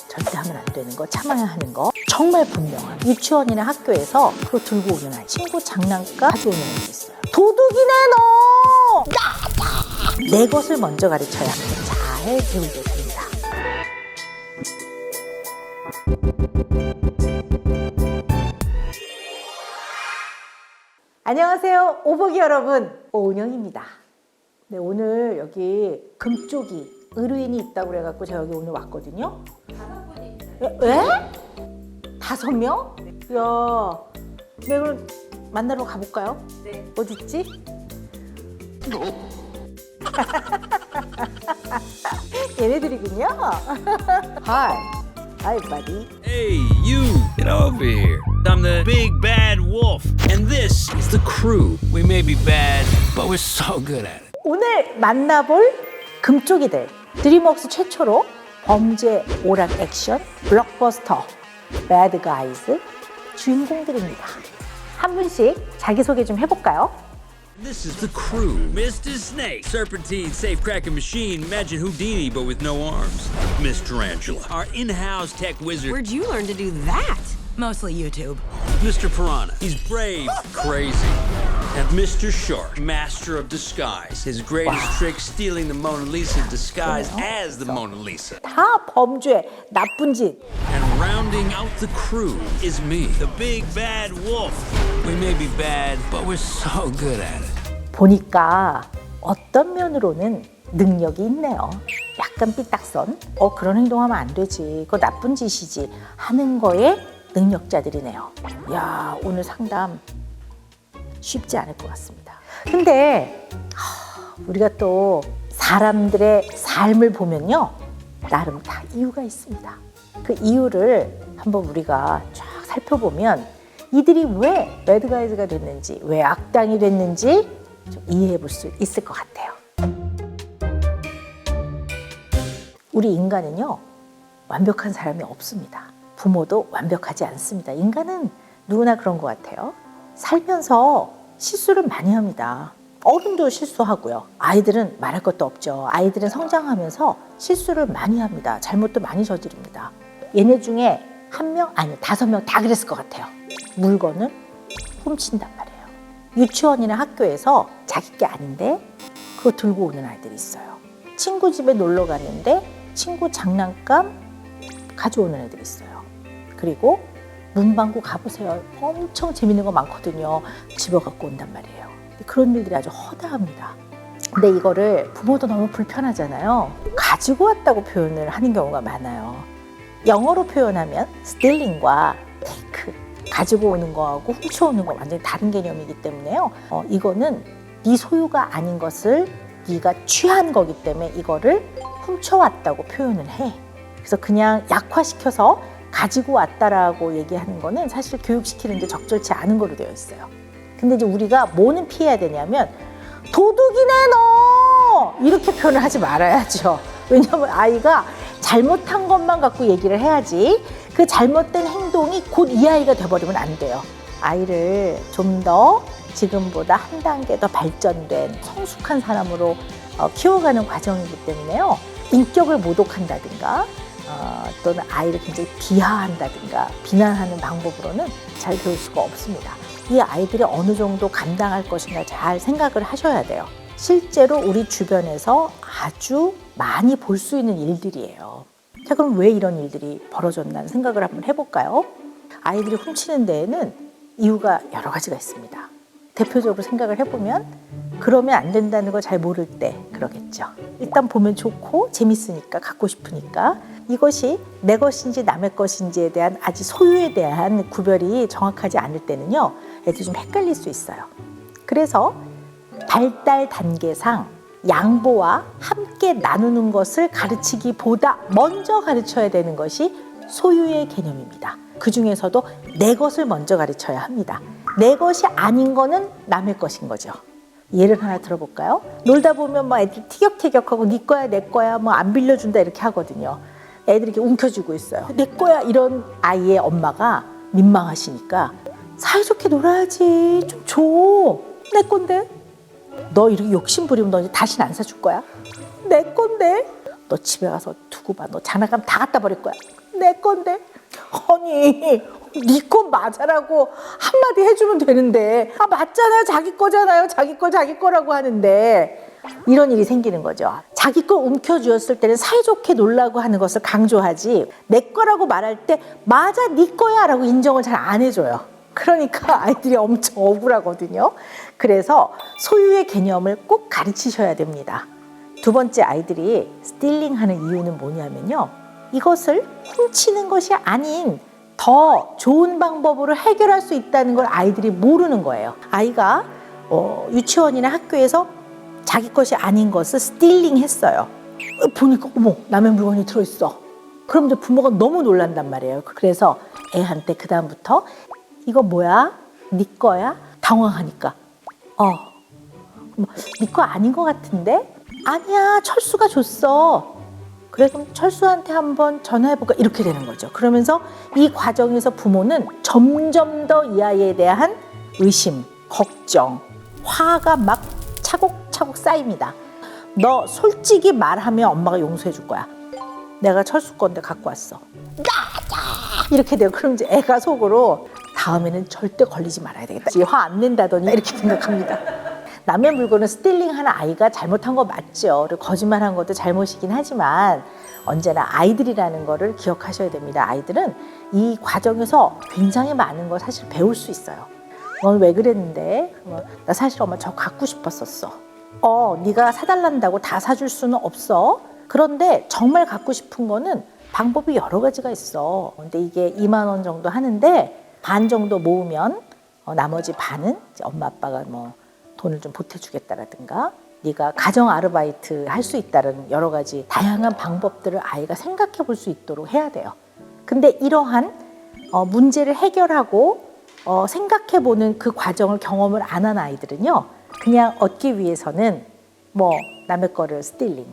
절대 하면 안 되는 거, 참아야 하는 거 정말 분명한 유치원이나 학교에서 그거 들고 오는 아이, 친구 장난감 가져오는 애도 있어요. 도둑이네 너! 내 것을 먼저 가르쳐야 합니다. 잘 배우게 됩니다. 안녕하세요, 오보기 여러분, 오은영입니다. 네, 오늘 여기 금쪽이 의뢰인이 있다고 그래갖고 제가 여기 오늘 왔거든요. 5분이. 왜? 5명? 야, 네, 그럼 만나러 가볼까요? 네. 어딨지? 얘네들이군요. Hi, buddy. Hey, you! Get over here. I'm the big bad wolf. And this is the crew. We may be bad, but we're so good at it. 오늘 만나볼 금쪽이들, 드림웍스 최초로 범죄 오락 액션 블록버스터 배드 가이즈 주인공들입니다. 한 분씩 자기소개 좀 해볼까요? This is the crew. Mr. Snake, Serpentine Safecracker Machine, imagine Houdini but with no arms. Miss Tarantula, our in-house tech wizard. Where'd you learn to do that? Mostly YouTube. Mr. Piranha, he's brave, crazy. And Mr. Shark, master of disguise. His greatest trick, stealing the Mona Lisa disguised as the Mona Lisa. 다 범죄, 나쁜 짓. And rounding out the crew is me, the big bad wolf. We may be bad, but we're so good at it. 보니까 어떤 면으로는 능력이 있네요. 약간 삐딱선. 그런 행동하면 안 되지. 그거 나쁜 짓이지. 하는 거에 능력자들이네요. 야, 오늘 상담 쉽지 않을 것 같습니다. 근데 우리가 또 사람들의 삶을 보면요, 나름 다 이유가 있습니다. 그 이유를 한번 우리가 쫙 살펴보면 이들이 왜 배드가이즈가 됐는지, 왜 악당이 됐는지 좀 이해해 볼 수 있을 것 같아요. 우리 인간은요, 완벽한 사람이 없습니다. 부모도 완벽하지 않습니다. 인간은 누구나 그런 것 같아요. 살면서 실수를 많이 합니다. 어른도 실수하고요. 아이들은 말할 것도 없죠. 아이들은 성장하면서 실수를 많이 합니다. 잘못도 많이 저지릅니다. 얘네 중에 1명, 아니 5명 다 그랬을 것 같아요. 물건을 훔친단 말이에요. 유치원이나 학교에서 자기 게 아닌데 그거 들고 오는 아이들이 있어요. 친구 집에 놀러 갔는데 친구 장난감 가져오는 애들이 있어요. 그리고 문방구 가보세요. 엄청 재밌는 거 많거든요. 집어 갖고 온단 말이에요. 그런 일들이 아주 허다합니다. 근데 이거를 부모도 너무 불편하잖아요. 가지고 왔다고 표현을 하는 경우가 많아요. 영어로 표현하면 stealing과 take, 가지고 오는 거하고 훔쳐오는 거 완전히 다른 개념이기 때문에요. 이거는 네 소유가 아닌 것을 네가 취한 거기 때문에 이거를 훔쳐왔다고 표현을 해. 그래서 그냥 약화시켜서 가지고 왔다라고 얘기하는 거는 사실 교육시키는데 적절치 않은 거로 되어 있어요. 근데 이제 우리가 뭐는 피해야 되냐면 도둑이네 너! 이렇게 표현을 하지 말아야죠. 왜냐하면 아이가 잘못한 것만 갖고 얘기를 해야지 그 잘못된 행동이 곧 이 아이가 돼버리면 안 돼요. 아이를 좀 더 지금보다 한 단계 더 발전된 성숙한 사람으로 키워가는 과정이기 때문에요. 인격을 모독한다든가 또는 아이를 굉장히 비하한다든가 비난하는 방법으로는 잘 배울 수가 없습니다. 이 아이들이 어느 정도 감당할 것인가 잘 생각을 하셔야 돼요. 실제로 우리 주변에서 아주 많이 볼 수 있는 일들이에요. 자, 그럼 왜 이런 일들이 벌어졌나 생각을 한번 해볼까요? 아이들이 훔치는 데에는 이유가 여러 가지가 있습니다. 대표적으로 생각을 해보면 그러면 안 된다는 걸 잘 모를 때 그러겠죠. 일단 보면 좋고 재밌으니까 갖고 싶으니까 이것이 내 것인지 남의 것인지에 대한 아직 소유에 대한 구별이 정확하지 않을 때는요, 애들이 좀 헷갈릴 수 있어요. 그래서 발달 단계상 양보와 함께 나누는 것을 가르치기보다 먼저 가르쳐야 되는 것이 소유의 개념입니다. 그 중에서도 내 것을 먼저 가르쳐야 합니다. 내 것이 아닌 거는 남의 것인 거죠. 예를 하나 들어볼까요? 놀다 보면 뭐 애들 티격태격하고 네 거야 내 거야 뭐 안 빌려준다 이렇게 하거든요. 애들이 이렇게 움켜쥐고 있어요. 내 거야 이런 아이의 엄마가 민망하시니까 사이좋게 놀아야지 좀 줘. 내 건데. 너 이렇게 욕심 부리면 너 이제 다시는 안 사줄 거야. 내 건데. 너 집에 가서 두고 봐. 너 장난감 다 갖다 버릴 거야. 내 건데. 아니, 네 건 맞아라고 한마디 해주면 되는데, 아, 맞잖아요. 자기 거잖아요. 자기 거라고 하는데 이런 일이 생기는 거죠. 자기 걸 움켜쥐었을 때는 사이좋게 놀라고 하는 것을 강조하지, 내 거라고 말할 때 맞아, 네 거야 라고 인정을 잘 안 해줘요. 그러니까 아이들이 엄청 억울하거든요. 그래서 소유의 개념을 꼭 가르치셔야 됩니다. 두 번째, 아이들이 스틸링하는 이유는 뭐냐면요, 이것을 훔치는 것이 아닌 더 좋은 방법으로 해결할 수 있다는 걸 아이들이 모르는 거예요. 아이가 유치원이나 학교에서 자기 것이 아닌 것을 스틸링 했어요. 보니까 어머, 남의 물건이 들어있어. 그럼 이제 부모가 너무 놀란단 말이에요. 그래서 애한테 그 다음부터 이거 뭐야? 네 거야? 당황하니까 네 거 아닌 것 같은데? 아니야, 철수가 줬어. 그래, 그럼 철수한테 한번 전화해볼까? 이렇게 되는 거죠. 그러면서 이 과정에서 부모는 점점 더 이 아이에 대한 의심, 걱정, 화가 막 차곡차곡 쌓입니다. 너 솔직히 말하면 엄마가 용서해 줄 거야. 내가 철수 건데 갖고 왔어. 이렇게 돼요. 그럼 이제 애가 속으로 다음에는 절대 걸리지 말아야 되겠다. 화 안 낸다더니 이렇게 생각합니다. 남의 물건을 스틸링하는 아이가 잘못한 거 맞죠. 그리고 거짓말한 것도 잘못이긴 하지만 언제나 아이들이라는 거를 기억하셔야 됩니다. 아이들은 이 과정에서 굉장히 많은 걸 사실 배울 수 있어요. 넌 왜 그랬는데? 나 사실 엄마 저거 갖고 싶었었어. 네가 사달란다고 다 사줄 수는 없어. 그런데 정말 갖고 싶은 거는 방법이 여러 가지가 있어. 근데 이게 2만 원 정도 하는데 반 정도 모으면 나머지 반은 이제 엄마 아빠가 뭐 돈을 좀 보태주겠다라든가, 네가 가정 아르바이트 할 수 있다는 여러 가지 다양한 방법들을 아이가 생각해 볼 수 있도록 해야 돼요. 근데 이러한 문제를 해결하고 생각해 보는 그 과정을 경험을 안 한 아이들은요, 그냥 얻기 위해서는 뭐 남의 거를 스틸링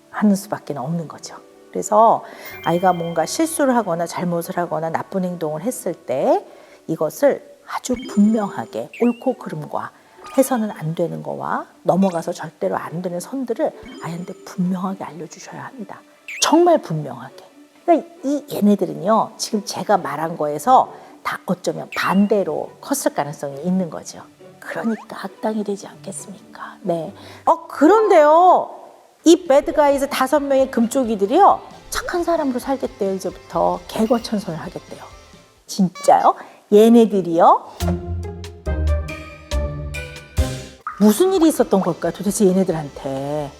하는 수밖에 없는 거죠. 그래서 아이가 뭔가 실수를 하거나 잘못을 하거나 나쁜 행동을 했을 때 이것을 아주 분명하게 옳고 그름과 해서는 안 되는 거와 넘어가서 절대로 안 되는 선들을 아이한테 분명하게 알려주셔야 합니다. 정말 분명하게. 그러니까 이 얘네들은요, 지금 제가 말한 거에서 다 어쩌면 반대로 컸을 가능성이 있는 거죠. 그러니까 악당이 되지 않겠습니까? 네. 그런데요, 이 배드가이즈 5명의 금쪽이들이요, 착한 사람으로 살겠대요. 이제부터 개과천선을 하겠대요. 진짜요? 얘네들이요? 무슨 일이 있었던 걸까요? 도대체 얘네들한테.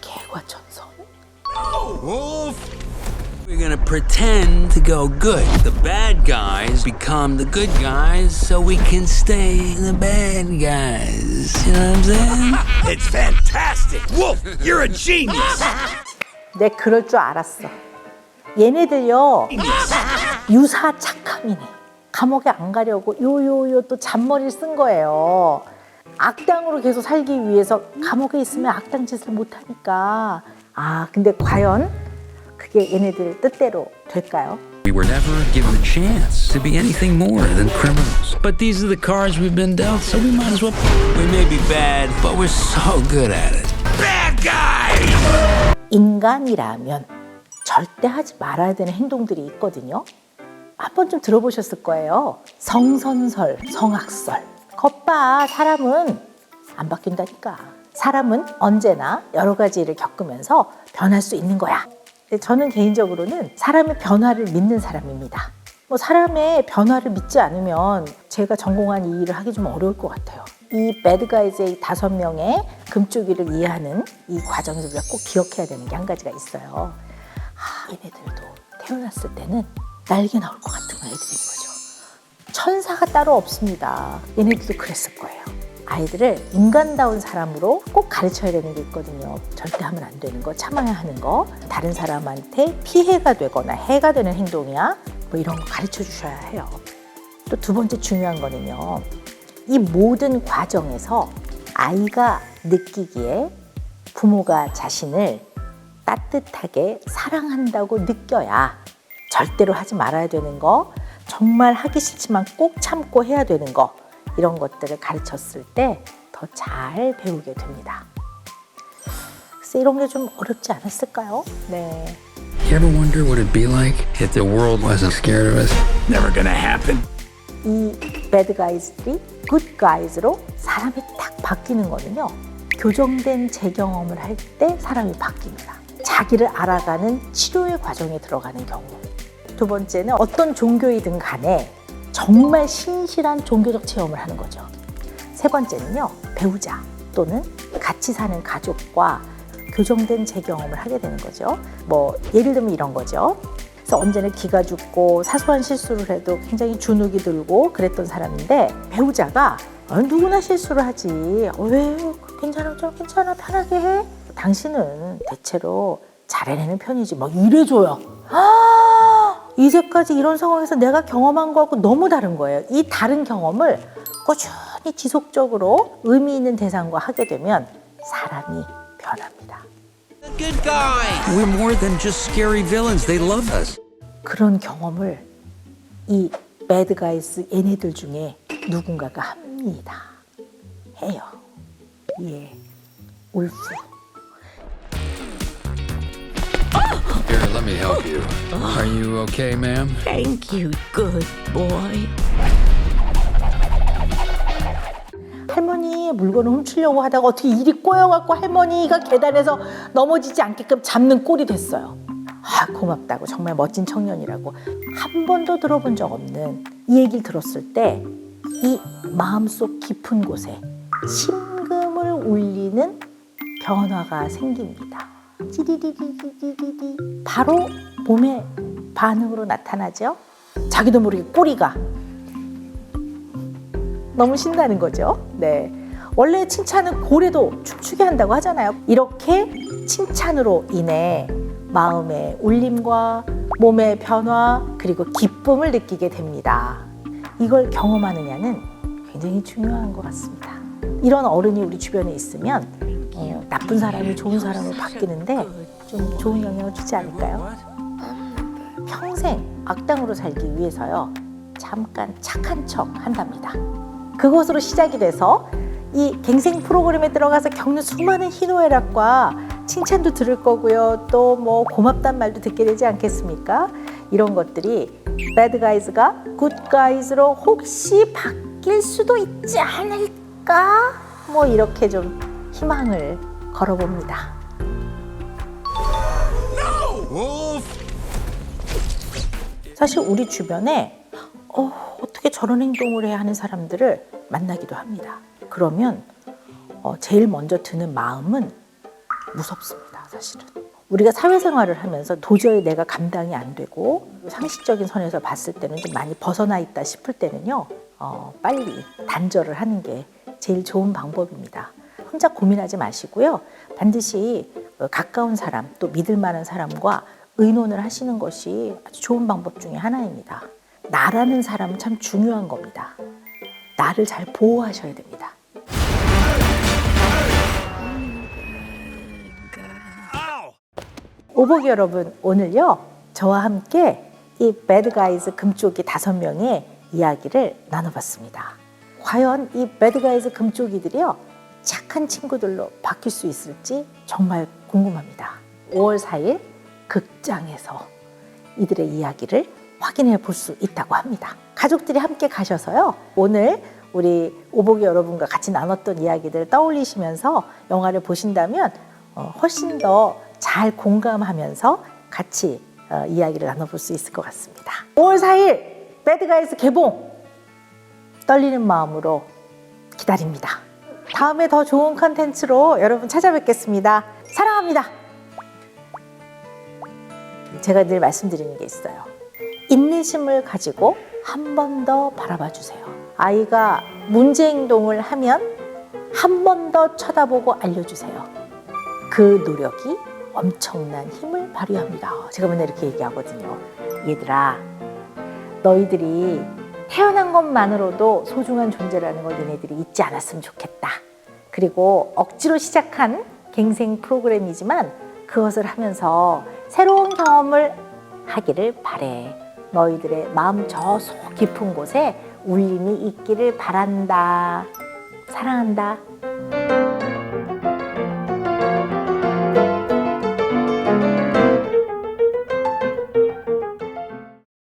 개과천선. We're gonna pretend to go good. The bad guys become the good guys so we can stay the bad guys. You know what I'm saying? It's fantastic! Wolf, you're a genius! 내 그럴 줄 알았어. 얘네들요, 유사 착함이네. 감옥에 안 가려고 요요요 또 잔머리를 쓴 거예요. 악당으로 계속 살기 위해서 감옥에 있으면 악당 짓을 못하니까. 근데 과연 그게 얘네들 뜻대로 될까요? We were never given a chance to be anything more than criminals. But these are the cards we've been dealt, so we might as well. We may be bad, but we're so good at it. Bad guy! 인간이라면 절대 하지 말아야 되는 행동들이 있거든요. 한 번쯤 들어보셨을 거예요. 성선설, 성악설. 겉봐, 사람은 안 바뀐다니까. 사람은 언제나 여러 가지 일을 겪으면서 변할 수 있는 거야. 저는 개인적으로는 사람의 변화를 믿는 사람입니다. 사람의 변화를 믿지 않으면 제가 전공한 이 일을 하기 좀 어려울 것 같아요. 이 배드가이즈의 5명의 금쪽이를 이해하는 이 과정에서 우리가 꼭 기억해야 되는 게 한 가지가 있어요. 얘네들도 태어났을 때는 날개 나올 것 같은 애들인 거죠. 천사가 따로 없습니다. 얘네들도 그랬을 거예요. 아이들을 인간다운 사람으로 꼭 가르쳐야 되는 게 있거든요. 절대 하면 안 되는 거, 참아야 하는 거, 다른 사람한테 피해가 되거나 해가 되는 행동이야, 이런 거 가르쳐 주셔야 해요. 또 두 번째 중요한 거는요, 이 모든 과정에서 아이가 느끼기에 부모가 자신을 따뜻하게 사랑한다고 느껴야 절대로 하지 말아야 되는 거, 정말 하기 싫지만 꼭 참고 해야 되는 거, 이런 것들을 가르쳤을 때 더 잘 배우게 됩니다. 글쎄 이런 게 좀 어렵지 않았을까요? 네. You ever wonder what it'd be like if the world wasn't scared of us? Never gonna happen. 이 bad guys들이 good guys로 사람이 딱 바뀌는 거는요. 교정된 재경험을 할 때 사람이 바뀝니다. 자기를 알아가는 치료의 과정에 들어가는 경우. 두 번째는 어떤 종교이든 간에 정말 신실한 종교적 체험을 하는 거죠. 세 번째는요. 배우자 또는 같이 사는 가족과 교정된 재경험을 하게 되는 거죠. 뭐 예를 들면 이런 거죠. 그래서 언제나 기가 죽고 사소한 실수를 해도 굉장히 주눅이 들고 그랬던 사람인데 배우자가 누구나 실수를 하지. 왜 괜찮아 편하게 해. 당신은 대체로 잘 해내는 편이지. 막 이래줘요. 이제까지 이런 상황에서 내가 경험한 거하고 너무 다른 거예요. 이 다른 경험을 꾸준히 지속적으로 의미 있는 대상과 하게 되면 사람이 변합니다. Good guy! We're more than just scary villains. They love us. 그런 경험을 이 bad guys 얘네들 중에 누군가가 합니다. 해요. 예, 울프. Here, let me help you. Are you okay, ma'am? Thank you, good boy. 할머니 물건을 훔치려고 하다가 어떻게 일이 꼬여갖고 할머니가 계단에서 넘어지지 않게끔 잡는 꼴이 됐어요. 고맙다고 정말 멋진 청년이라고. 한 번도 들어본 적 없는 이 얘기를 들었을 때 이 마음속 깊은 곳에 심금을 울리는 변화가 생깁니다. 찌리리리리리리 바로 몸의 반응으로 나타나죠. 자기도 모르게 꼬리가 너무 신나는 거죠. 네. 원래 칭찬은 고래도 춤추게 한다고 하잖아요. 이렇게 칭찬으로 인해 마음의 울림과 몸의 변화 그리고 기쁨을 느끼게 됩니다. 이걸 경험하느냐는 굉장히 중요한 것 같습니다. 이런 어른이 우리 주변에 있으면 나쁜 사람이 좋은 사람으로 바뀌는데 좀 좋은 영향을 주지 않을까요? 평생 악당으로 살기 위해서요. 잠깐 착한 척 한답니다. 그것으로 시작이 돼서 이 갱생 프로그램에 들어가서 겪는 수많은 희노애락과 칭찬도 들을 거고요. 또 뭐 고맙단 말도 듣게 되지 않겠습니까? 이런 것들이 bad guys가 good guys로 혹시 바뀔 수도 있지 않을까? 뭐 이렇게 좀 희망을 걸어봅니다. 사실 우리 주변에 어떻게 저런 행동을 해야 하는 사람들을 만나기도 합니다. 그러면 제일 먼저 드는 마음은 무섭습니다, 사실은. 우리가 사회생활을 하면서 도저히 내가 감당이 안 되고 상식적인 선에서 봤을 때는 좀 많이 벗어나 있다 싶을 때는요. 빨리 단절을 하는 게 제일 좋은 방법입니다. 혼자 고민하지 마시고요. 반드시 가까운 사람 또 믿을 만한 사람과 의논을 하시는 것이 아주 좋은 방법 중에 하나입니다. 나라는 사람은 참 중요한 겁니다. 나를 잘 보호하셔야 됩니다. 오보기 여러분, 오늘요 저와 함께 이 bad guys 금쪽이 5명의 이야기를 나눠봤습니다. 과연 이 bad guys 금쪽이들이요 착한 친구들로 바뀔 수 있을지 정말 궁금합니다. 5월 4일 극장에서 이들의 이야기를 확인해 볼 수 있다고 합니다. 가족들이 함께 가셔서요. 오늘 우리 오보기 여러분과 같이 나눴던 이야기들을 떠올리시면서 영화를 보신다면 훨씬 더 잘 공감하면서 같이 이야기를 나눠볼 수 있을 것 같습니다. 5월 4일 배드 가이즈 개봉 떨리는 마음으로 기다립니다. 다음에 더 좋은 컨텐츠로 여러분 찾아뵙겠습니다. 사랑합니다. 제가 늘 말씀드리는 게 있어요. 인내심을 가지고 한 번 더 바라봐 주세요. 아이가 문제 행동을 하면 한 번 더 쳐다보고 알려주세요. 그 노력이 엄청난 힘을 발휘합니다. 제가 맨날 이렇게 얘기하거든요. 얘들아, 너희들이 태어난 것만으로도 소중한 존재라는 걸 너희들이 잊지 않았으면 좋겠다. 그리고 억지로 시작한 갱생 프로그램이지만 그것을 하면서 새로운 경험을 하기를 바래. 너희들의 마음 저 속 깊은 곳에 울림이 있기를 바란다. 사랑한다.